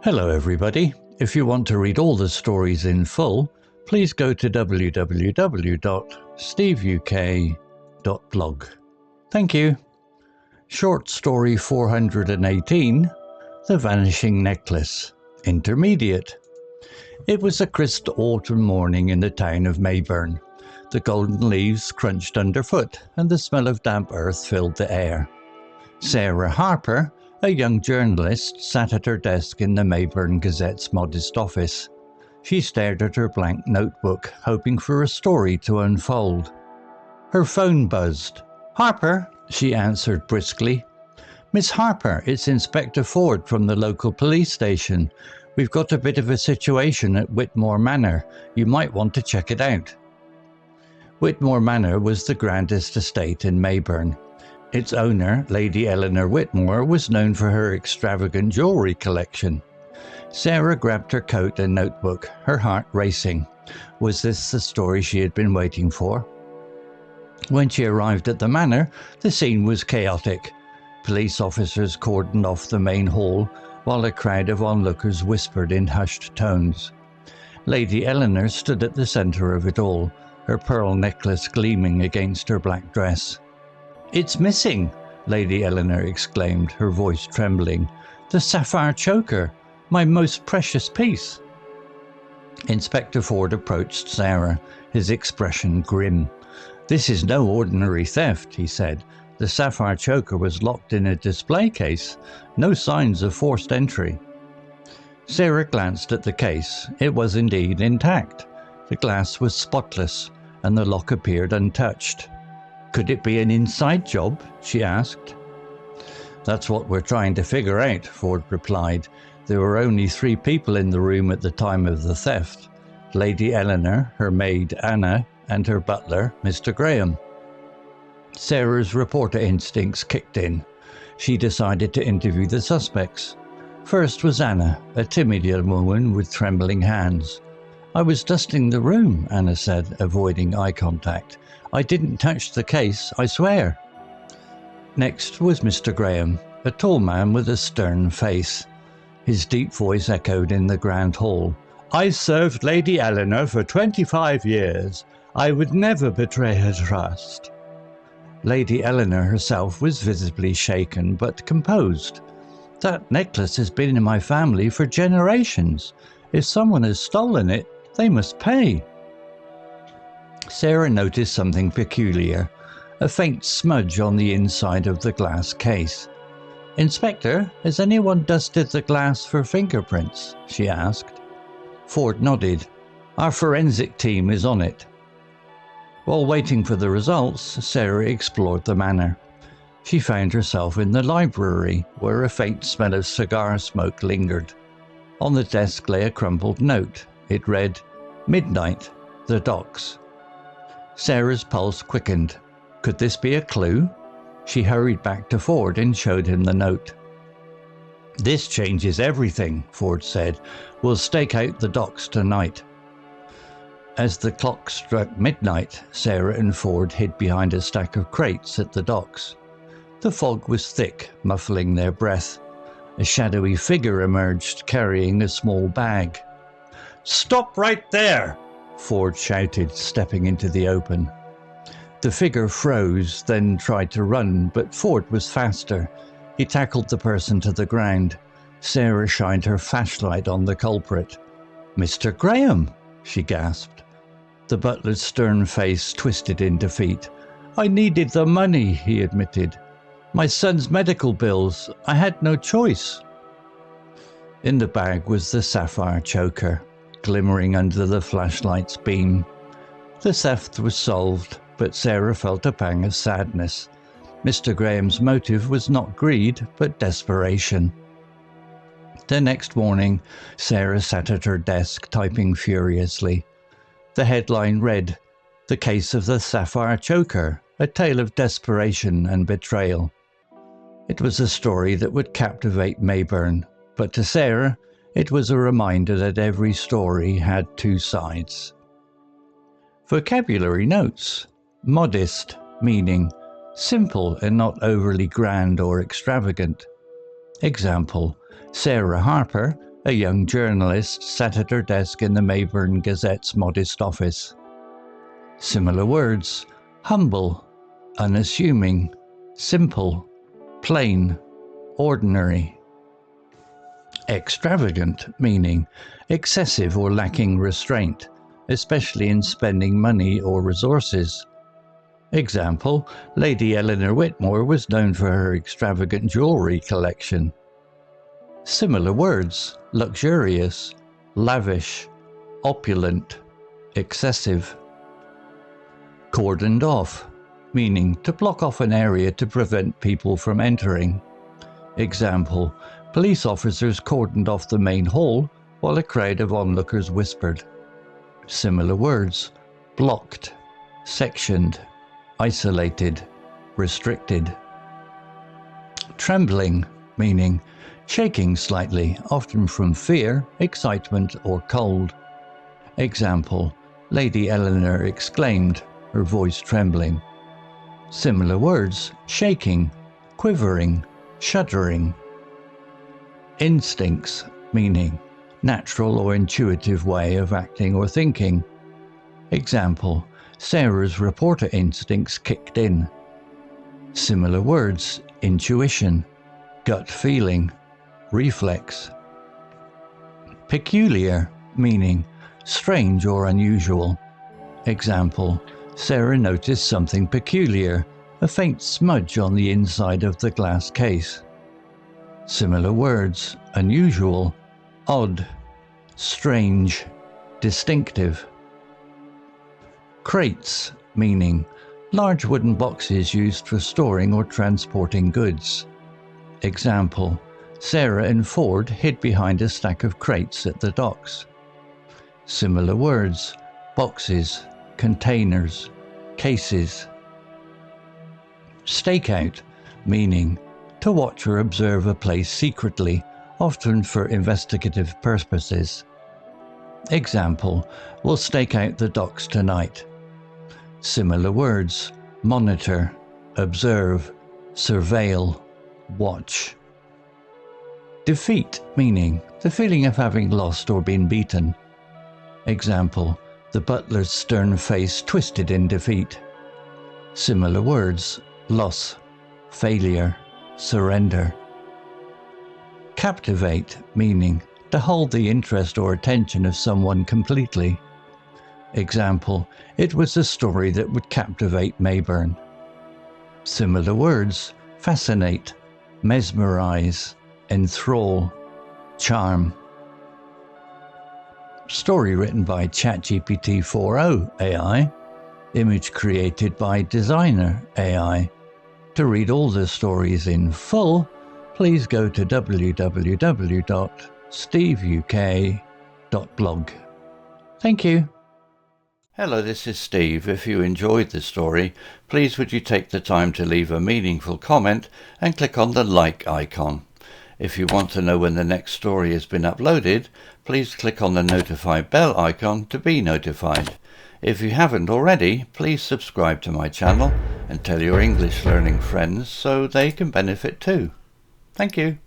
Hello everybody. If you want to read all the stories in full, please go to www.steveuk.blog. Thank you. Short story 418, The Vanishing Necklace, Intermediate. It was a crisp autumn morning in the town of Mayburn. The golden leaves crunched underfoot and the smell of damp earth filled the air. Sarah Harper, a young journalist, sat at her desk in the Mayburn Gazette's modest office. She stared at her blank notebook, hoping for a story to unfold. Her phone buzzed. "Harper," she answered briskly. "Miss Harper, it's Inspector Ford from the local police station. We've got a bit of a situation at Whitmore Manor. You might want to check it out." Whitmore Manor was the grandest estate in Mayburn. Its owner, Lady Eleanor Whitmore, was known for her extravagant jewellery collection. Sarah grabbed her coat and notebook, her heart racing. Was this the story she had been waiting for? When she arrived at the manor, the scene was chaotic. Police officers cordoned off the main hall, while a crowd of onlookers whispered in hushed tones. Lady Eleanor stood at the centre of it all, her pearl necklace gleaming against her black dress. "It's missing!" Lady Eleanor exclaimed, her voice trembling. "The sapphire choker! My most precious piece!" Inspector Ford approached Sarah, his expression grim. "This is no ordinary theft," he said. "The sapphire choker was locked in a display case. No signs of forced entry." Sarah glanced at the case. It was indeed intact. The glass was spotless, and the lock appeared untouched. "Could it be an inside job?" she asked. "That's what we're trying to figure out," Ford replied. "There were only 3 people in the room at the time of the theft: Lady Eleanor, her maid Anna, and her butler, Mr. Graham." Sarah's reporter instincts kicked in. She decided to interview the suspects. First was Anna, a timid young woman with trembling hands. "I was dusting the room," Anna said, avoiding eye contact. "I didn't touch the case, I swear." Next was Mr. Graham, a tall man with a stern face. His deep voice echoed in the grand hall. "I served Lady Eleanor for 25 years. I would never betray her trust." Lady Eleanor herself was visibly shaken but composed. "That necklace has been in my family for generations. If someone has stolen it, they must pay." Sarah noticed something peculiar, a faint smudge on the inside of the glass case. "Inspector, has anyone dusted the glass for fingerprints?" she asked. Ford nodded. "Our forensic team is on it." While waiting for the results, Sarah explored the manor. She found herself in the library, where a faint smell of cigar smoke lingered. On the desk lay a crumpled note. It read, "Midnight, the docks." Sarah's pulse quickened. Could this be a clue? She hurried back to Ford and showed him the note. "This changes everything," Ford said. "We'll stake out the docks tonight." As the clock struck midnight, Sarah and Ford hid behind a stack of crates at the docks. The fog was thick, muffling their breath. A shadowy figure emerged, carrying a small bag. "Stop right there!" Ford shouted, stepping into the open. The figure froze, then tried to run, but Ford was faster. He tackled the person to the ground. Sarah shined her flashlight on the culprit. "Mr. Graham!" she gasped. The butler's stern face twisted in defeat. "I needed the money," he admitted. "My son's medical bills. I had no choice." In the bag was the sapphire choker, glimmering under the flashlight's beam. The theft was solved, but Sarah felt a pang of sadness. Mr. Graham's motive was not greed, but desperation. The next morning, Sarah sat at her desk, typing furiously. The headline read, "The Case of the Sapphire Choker, a Tale of Desperation and Betrayal." It was a story that would captivate Mayburn, but to Sarah, it was a reminder that every story had 2 sides. Vocabulary notes. Modest, meaning simple and not overly grand or extravagant. Example, Sarah Harper, A young journalist sat at her desk in the Mayburn Gazette's modest office. Similar words: humble, unassuming, simple, plain, ordinary. Extravagant, meaning excessive or lacking restraint, especially in spending money or resources. Example: Lady Eleanor Whitmore was known for her extravagant jewellery collection. Similar words: luxurious, lavish, opulent, excessive. Cordoned off, meaning to block off an area to prevent people from entering. Example: police officers cordoned off the main hall while a crowd of onlookers whispered. Similar words: blocked, sectioned, isolated, restricted. Trembling, meaning shaking slightly, often from fear, excitement, or cold. Example: Lady Eleanor exclaimed, her voice trembling. Similar words: shaking, quivering, shuddering. Instincts, meaning natural or intuitive way of acting or thinking. Example: Sarah's reporter instincts kicked in. Similar words: intuition, gut feeling, reflex. Peculiar, meaning strange or unusual. Example: Sarah noticed something peculiar, a faint smudge on the inside of the glass case. Similar words: unusual, odd, strange, distinctive. Crates, meaning large wooden boxes used for storing or transporting goods. Example: Sarah and Ford hid behind a stack of crates at the docks. Similar words: boxes, containers, cases. Stakeout, meaning to watch or observe a place secretly, often for investigative purposes. Example: we'll stake out the docks tonight. Similar words: monitor, observe, surveil, watch. Defeat, meaning the feeling of having lost or been beaten. Example: the butler's stern face twisted in defeat. Similar words: loss, failure, surrender. Captivate, meaning to hold the interest or attention of someone completely. Example: it was a story that would captivate Mayburn. Similar words: fascinate, mesmerize, enthrall, charm. Story written by ChatGPT 4o AI. Image created by Designer AI. To read all the stories in full, please go to www.steveuk.blog. Thank you. Hello, this is Steve. If you enjoyed the story, please would you take the time to leave a meaningful comment and click on the like icon. If you want to know when the next story has been uploaded, please click on the notify bell icon to be notified. If you haven't already, please subscribe to my channel and tell your English learning friends so they can benefit too. Thank you.